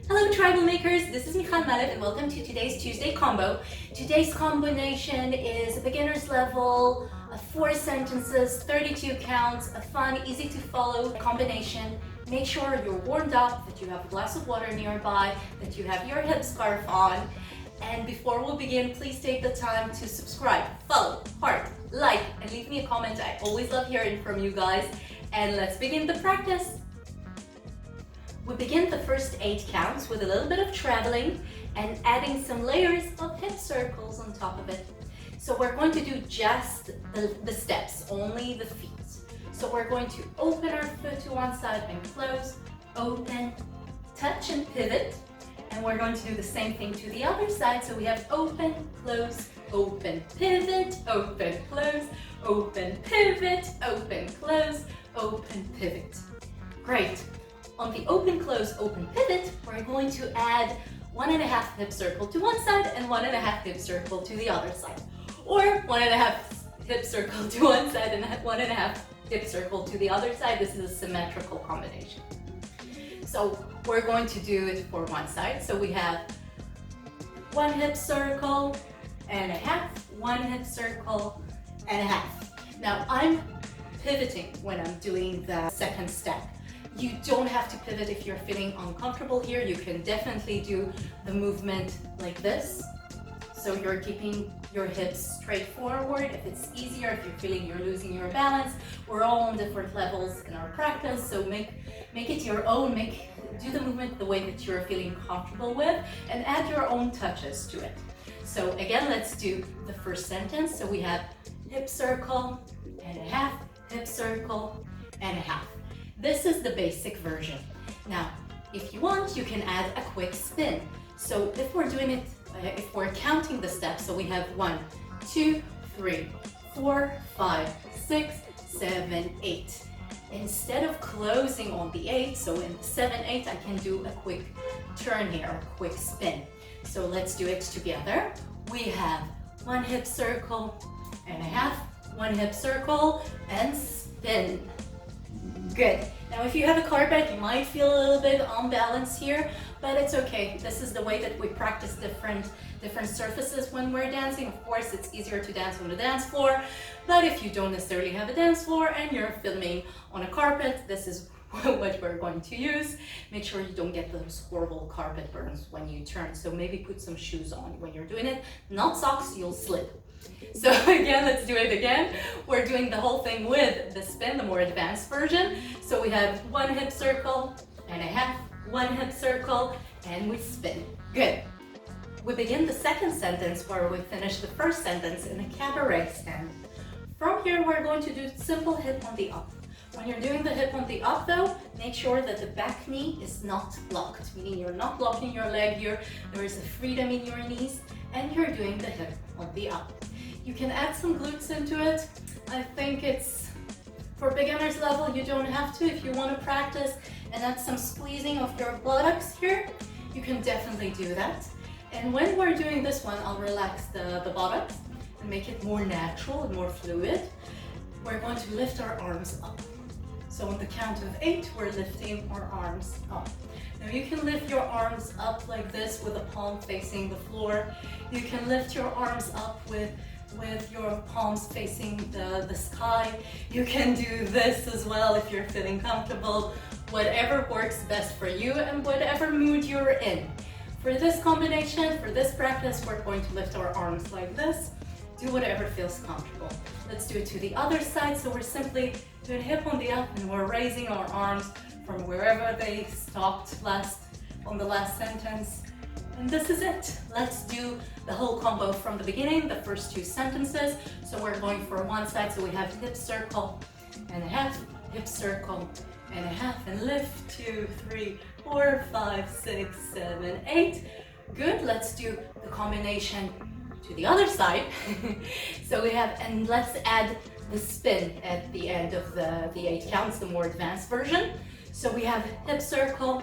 Hello tribal makers, this is Michal Malev and welcome to today's Tuesday combo. Today's combination is a beginner's level, 4 sentences, 32 counts, a fun, easy to follow combination. Make sure you're warmed up, that you have a glass of water nearby, that you have your hip scarf on. And before we begin, please take the time to subscribe, follow, heart, like, and leave me a comment. I always love hearing from you guys. And let's begin the practice. We begin the first 8 counts with a little bit of traveling and adding some layers of hip circles on top of it. So we're going to do just the steps, only the feet. So we're going to open our foot to one side and close, open, touch and pivot. And we're going to do the same thing to the other side. So we have open, close, open, pivot, open, close, open, pivot, open, close, open, pivot. Great. On the open, close, open, pivot, we're going to add 1.5 hip circle to one side and 1.5 hip circle to the other side. Or 1.5 hip circle to one side and 1.5 hip circle to the other side. This is a symmetrical combination. So we're going to do it for one side. So we have 1 hip circle and a half, 1 hip circle and a half. Now I'm pivoting when I'm doing the second step. You don't have to pivot if you're feeling uncomfortable here. You can definitely do the movement like this. So you're keeping your hips straight forward. If it's easier, if you're feeling you're losing your balance, we're all on different levels in our practice. So make it your own. Do the movement the way that you're feeling comfortable with and add your own touches to it. So again, let's do the first sentence. So we have hip circle and a half, hip circle and a half. This is the basic version. Now, if you want, you can add a quick spin. So if we're doing it, if we're counting the steps, so we have 1, 2, 3, 4, 5, 6, 7, 8. Instead of closing on the 8, so in 7, 8, I can do a quick turn here, a quick spin. So let's do it together. We have 1 hip circle and a half, 1 hip circle and spin. Good. Now if you have a carpet, you might feel a little bit unbalanced here, but it's okay. This is the way that we practice different surfaces when we're dancing. Of course, it's easier to dance on the dance floor, but if you don't necessarily have a dance floor and you're filming on a carpet, this is what we're going to use. Make sure you don't get those horrible carpet burns when you turn. So maybe put some shoes on when you're doing it, not socks, you'll slip. So again, let's do it again. We're doing the whole thing with the spin, the more advanced version. So we have 1 hip circle and a half, 1 hip circle, and we spin. Good. We begin the second sentence where we finish the first sentence in a cabaret stand. From here, we're going to do simple hip on the up. When you're doing the hip on the up though, make sure that the back knee is not locked, meaning you're not locking your leg here. There is a freedom in your knees and you're doing the hip on the up. You can add some glutes into it. I think it's for beginners level, you don't have to. If you want to practice and add some squeezing of your buttocks here, you can definitely do that. And when we're doing this one, I'll relax the buttocks and make it more natural and more fluid. We're going to lift our arms up. So on the count of 8, we're lifting our arms up. Now you can lift your arms up like this with the palm facing the floor. You can lift your arms up with your palms facing the sky. You can do this as well if you're feeling comfortable. Whatever works best for you and whatever mood you're in. For this combination, for this practice, we're going to lift our arms like this. Do whatever feels comfortable. Let's do it to the other side. So we're simply doing hip on the up and we're raising our arms from wherever they stopped on the last sentence. And this is it. Let's do the whole combo from the beginning, the first 2 sentences. So we're going for one side. So we have hip circle and a half, hip circle and a half, and lift 2, 3, 4, 5, 6, 7, 8. Good. Let's do the combination to the other side. So we have, and let's add the spin at the end of the 8 counts, the more advanced version. So we have hip circle,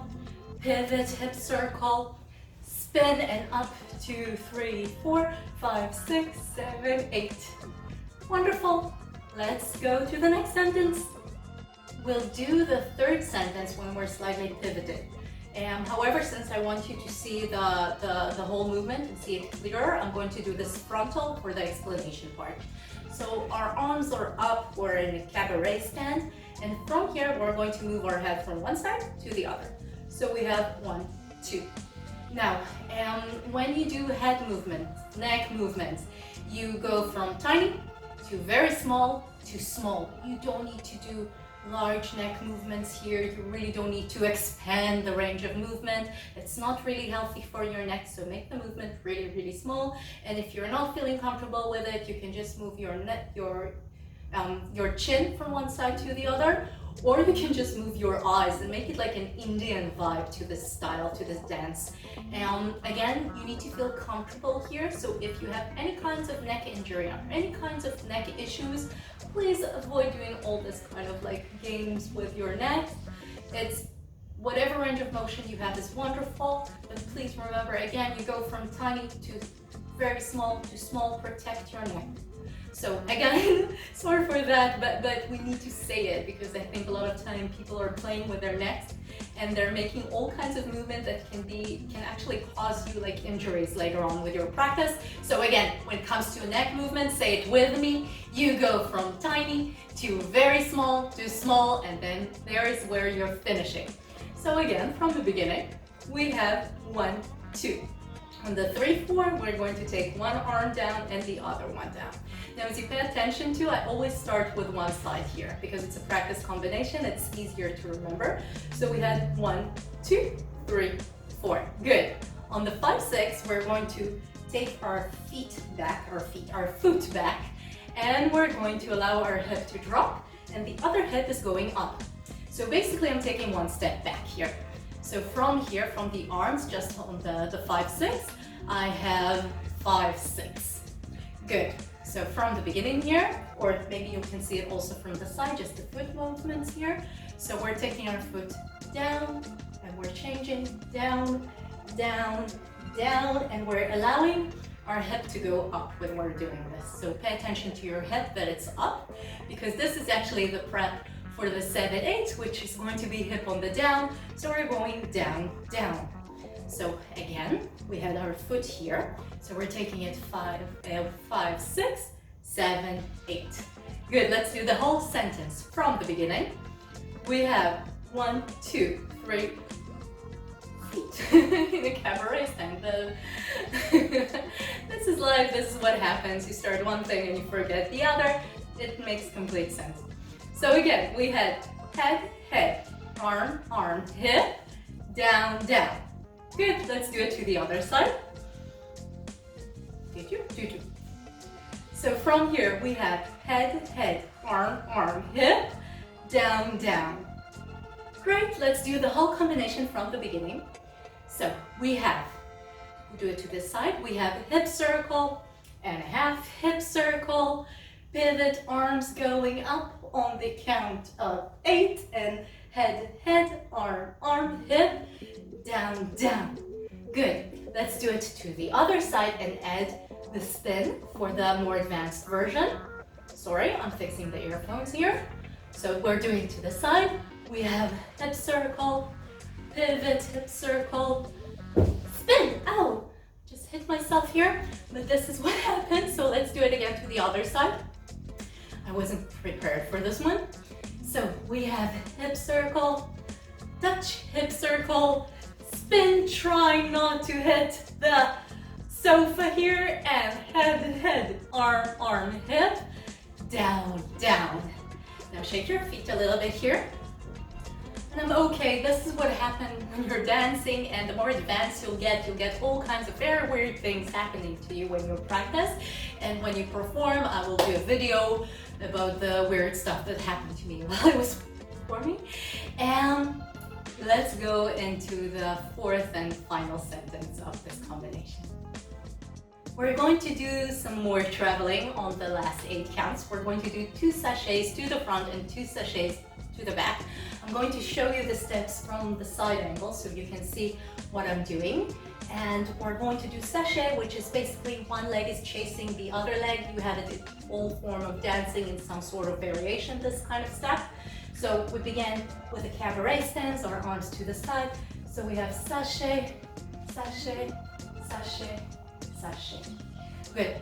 pivot, hip circle, spin, and up 2, 3, 4, 5, 6, 7, 8. Wonderful. Let's go to the next sentence. We'll do the third sentence when we're slightly pivoted. However, since I want you to see the whole movement and see it clearer, I'm going to do this frontal for the explanation part. So our arms are up, we're in a cabaret stand, and from here we're going to move our head from one side to the other. So we have 1, 2. Now, when you do head movements, neck movements, you go from tiny to very small to small. You don't need to do large neck movements here. You really don't need to expand the range of movement. It's not really healthy for your neck, so make the movement really, really small. And if you're not feeling comfortable with it, you can just move your neck, your chin from one side to the other, or you can just move your eyes and make it like an Indian vibe to this style, to this dance. Again, you need to feel comfortable here, so if you have any kinds of neck injury or any kinds of neck issues, please avoid doing all this kind of like games with your neck. It's whatever range of motion you have is wonderful, but please remember, again, you go from tiny to very small to small, protect your neck. So again, sorry for that, but we need to say it because I think a lot of time people are playing with their necks and they're making all kinds of movement that can actually cause you like injuries later on with your practice. So again, when it comes to neck movement, say it with me. You go from tiny to very small to small, and then there is where you're finishing. So again, from the beginning, we have 1, 2. On the 3, 4, we're going to take one arm down and the other one down. Now, as you pay attention to, I always start with one side here because it's a practice combination. It's easier to remember. So we had 1, 2, 3, 4. Good. On the 5, 6, we're going to take our feet back, our foot back, and we're going to allow our hip to drop, and the other hip is going up. So basically, I'm taking one step back here. So from here, from the arms, just on the 5, 6, I have 5, 6. Good. So from the beginning here, or maybe you can see it also from the side, just the foot movements here. So we're taking our foot down, and we're changing down, down, down, and we're allowing our hip to go up when we're doing this. So pay attention to your hip that it's up, because this is actually the prep for the 7, 8, which is going to be hip on the down. So we're going down, down. So again, we had our foot here. So we're taking it 5, 6, 7, 8. Good, let's do the whole sentence from the beginning. We have 1, 2, 3 feet in a cabaret stand. This is life, this is what happens. You start one thing and you forget the other. It makes complete sense. So again, we had head, head, arm, arm, hip, down, down. Good, let's do it to the other side. So from here, we have head, head, arm, arm, hip, down, down. Great, let's do the whole combination from the beginning. So we do it to this side, we have hip circle and a half hip circle, pivot, arms going up on the count of 8, and head, head, arm, arm, hip, down, down. Good. Let's do it to the other side and add the spin for the more advanced version. Sorry, I'm fixing the earphones here. So we're doing to the side. We have hip circle, pivot, hip circle, spin. Ow! Just hit myself here, but this is what happens. So let's do it again to the other side. I wasn't prepared for this one. So we have hip circle, touch, hip circle, spin, try not to hit the sofa here, and head, head, arm, arm, hip, down, down. Now shake your feet a little bit here. And I'm okay, this is what happens when you're dancing, and the more advanced you'll get all kinds of very weird things happening to you when you practice. And when you perform, I will do a video about the weird stuff that happened to me while I was performing. And let's go into the 4th and final sentence of this combination. We're going to do some more traveling on the last 8 counts. We're going to do 2 sachets to the front and 2 sachets to the back. I'm going to show you the steps from the side angle so you can see what I'm doing. And we're going to do sachet, which is basically one leg is chasing the other leg. You have it in all form of dancing in some sort of variation, this kind of step. So we began with the cabaret stance, our arms to the side. So we have sachet, sachet, sachet, sachet. Good.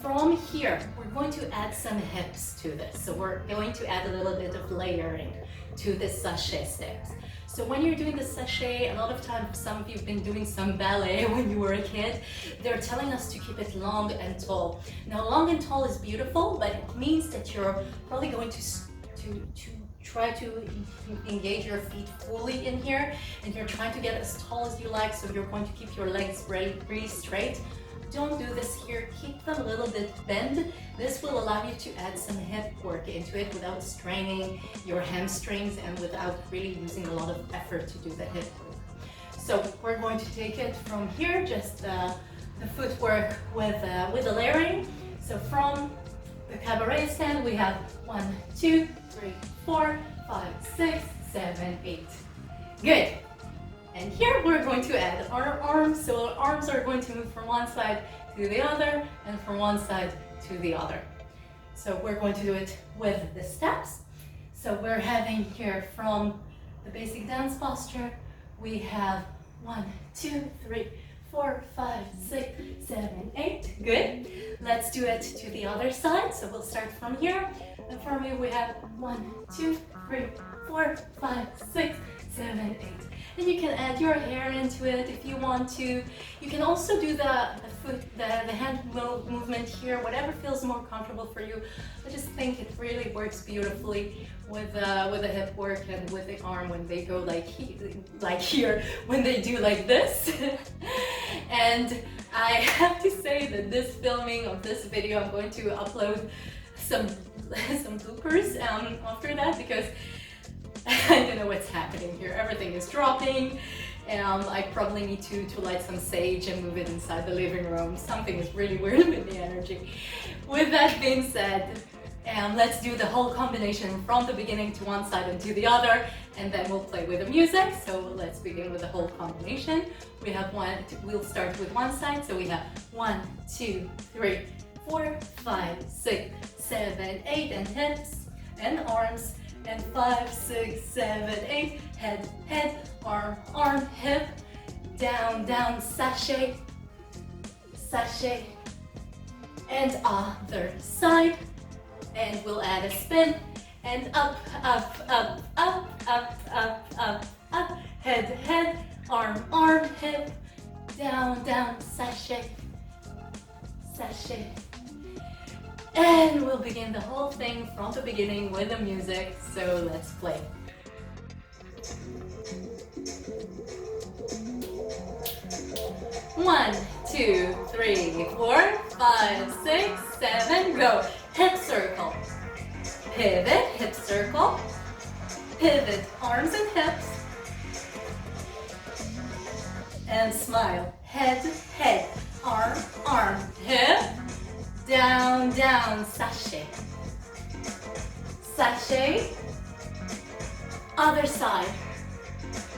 From here, we're going to add some hips to this. So we're going to add a little bit of layering to this sachet steps. So when you're doing the sachet, a lot of times, some of you have been doing some ballet when you were a kid, they're telling us to keep it long and tall. Now, long and tall is beautiful, but it means that you're probably going to try to engage your feet fully in here, and you're trying to get as tall as you like, so you're going to keep your legs really straight. Don't do this here, keep them a little bit bent. This will allow you to add some hip work into it without straining your hamstrings and without really using a lot of effort to do the hip work. So we're going to take it from here, just the footwork with the layering. So from the cabaret stand, we have 1, 2, 3, 4, 5, 6, 7, 8. Good. And here we're going to add our arms. So our arms are going to move from one side to the other and from one side to the other. So we're going to do it with the steps. So we're having here from the basic dance posture, we have 1, 2, 3, 4, 5, 6, 7, 8. Good. Let's do it to the other side. So we'll start from here. And for me, we have 1, 2, 3, 4, 5, 6, 7, 8. And you can add your hair into it if you want to. You can also do the hand movement here, whatever feels more comfortable for you. I just think it really works beautifully with the hip work and with the arm when they go like here, when they do like this. And I have to say that this filming of this video, I'm going to upload some bloopers after that, because I don't know what's happening here. Everything is dropping. I probably need to light some sage and move it inside the living room. Something is really weird with the energy. With that being said, let's do the whole combination from the beginning to one side and to the other, and then we'll play with the music. So let's begin with the whole combination. We have we'll start with one side. So we have 1, 2, 3, 4, 5, 6, 7, 8, and hips and arms. And 5, 6, 7, 8, head, arm, hip, down, sachet, and other side. And we'll add a spin, and up, head, arm, hip, down, sachet. And we'll begin the whole thing from the beginning with the music, so let's play. One, 2, 3, 4, 5, 6, 7, go. Hip circle. Pivot, hip circle. Pivot, arms and hips. And smile. Head, arm, hip. Down, sachet. Other side.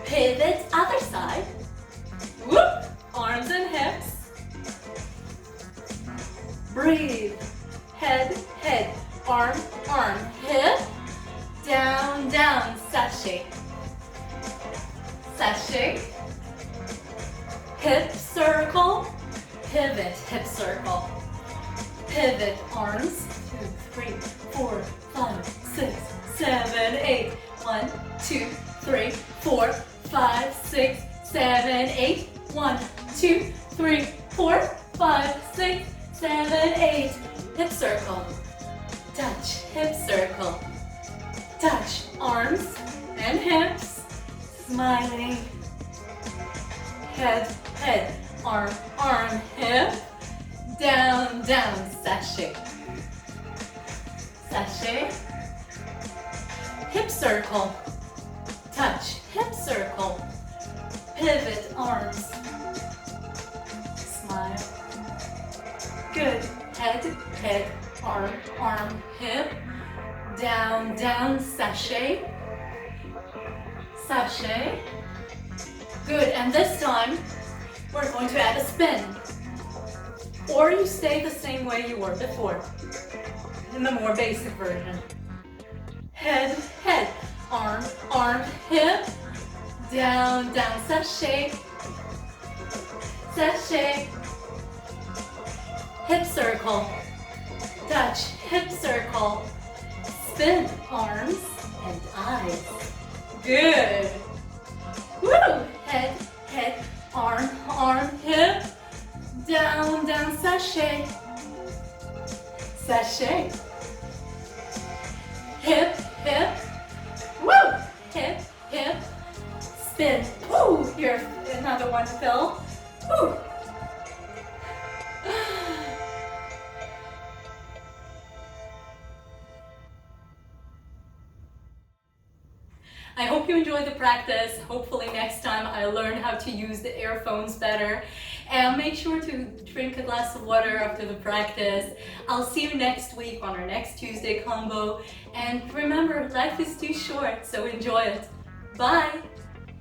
Pivot, other side. Whoop, arms and hips. Breathe. Head, arm, hip. Down, sachet. Hip circle. Pivot, hip circle. Pivot, arms, 2, 3, 4, 5, 6, 7, 8. 1, 2, 3, 4, 5, 6, 7, 8. 1, 2, 3, 4, 5, 6, 7, 8. Hip circle. Touch, hip circle. Touch, arms and hips. Smiling. Head, arm, hip. Down, sachet. Hip circle. Touch, hip circle. Pivot, arms. Smile. Good. Head, arm, hip. Down, sachet. Good, and this time we're going to add a spin. Or you stay the same way you were before, in the more basic version. Head, arm, hip, down, down, sashay, sashay, hip circle, touch, hip circle, spin, arms and eyes. Good. Woo! Head, head, arm, arm, hip, down, down, sashay, sashay, hip, hip, woo! Hip, hip, spin. Woo! Here's another one, Phil. Woo! I hope you enjoyed the practice. Hopefully next time I learn how to use the earphones better. And make sure to drink a glass of water after the practice. I'll see you next week on our next Tuesday combo. And remember, life is too short, so enjoy it. Bye!